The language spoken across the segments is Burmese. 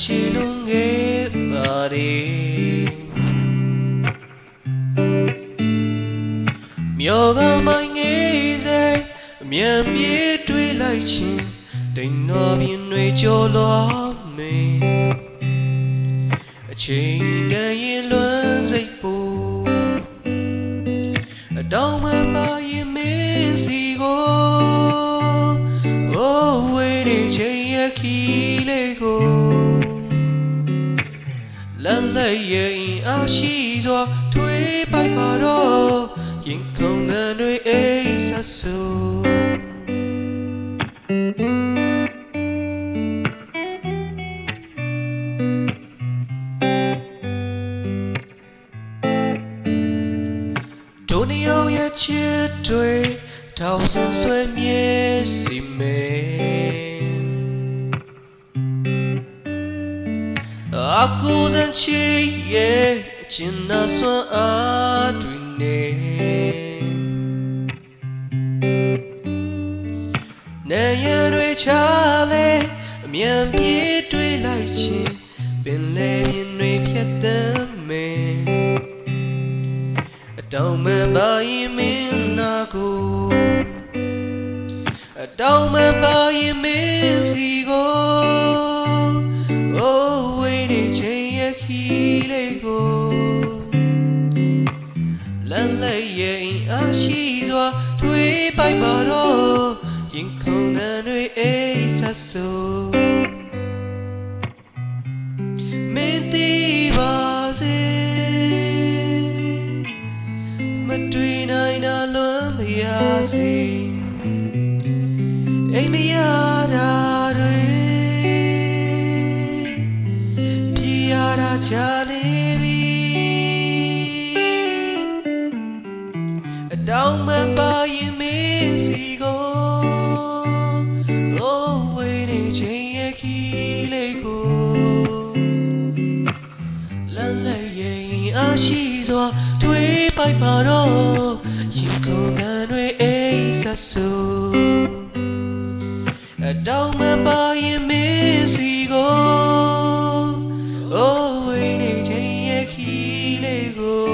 ရှိလုံးခဲ့ပါလေမြောကမိုင်းငယ်စေအမြန်ပြေးတွေးလိုက်ချင်းတိမ်တော်ပြင်းတွေကြော်လွားမယ်အချိန်တန်ရင်လွမ်းစိတ်ပူအတောင်မှပါရင်မင်းစီကိုဝေးနေချိန်ရခီလေးကိုလမ်းလက်ရဲ့အားရှိစွာထွေးပိုက်ပါတော့ရင်ခုန်တဲ့တွေအိတ်ဆက်ဆူဒုနီယောရဲ့ချစ်တွေထောင်စွန်ဆွဲမြဲစီမဲအကူစံချီရဲ့အချင်နာစွမ်းအားတွေနဲ့နေရတွေချလဲအမြန်ပြေးတွေးလိုက်ချင်းပင်လေပြင်းတွေဖြတ်တမ်းမယ်အတောင်မှပါရင်မင်းနာကိုအတောင်မှပါရင်မင်းစီကိုဝေးနေချိန်ရခီလေးကိုလမ်းလိုက်ရဲ့အားရှိစွာထွေးပိုက်ပါတော့ရင်ခုန်တဲ့တွေအိတ်ဆက်ဆူမင်းသိပါစေမတွေ့နိုင်တာလွမ်းမရစေအိမ်မရတာတွေပြေရတာချနေပြီအတောင်မှပါရင်မင်းစီကိုဝေးနေချိန်ရခီလေးကိုလမ်းလက်ရဲ့အားရှိစွာတွေးပိုက်ပါတော့ရင်ခုန်တဲ့တွေအိတ်ဆက်ဆူအတောင်မှပါရင်မင်းစီကိုဝေးနေချိန်ရခီလေးကို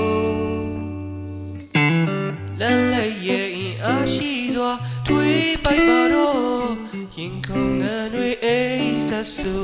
လမ်းလက်ရဲ့အားရှိစွာတွေးပိုက်ပါတော့ရင်ခုန်တဲ့တွေအိတ်ဆက်ဆူ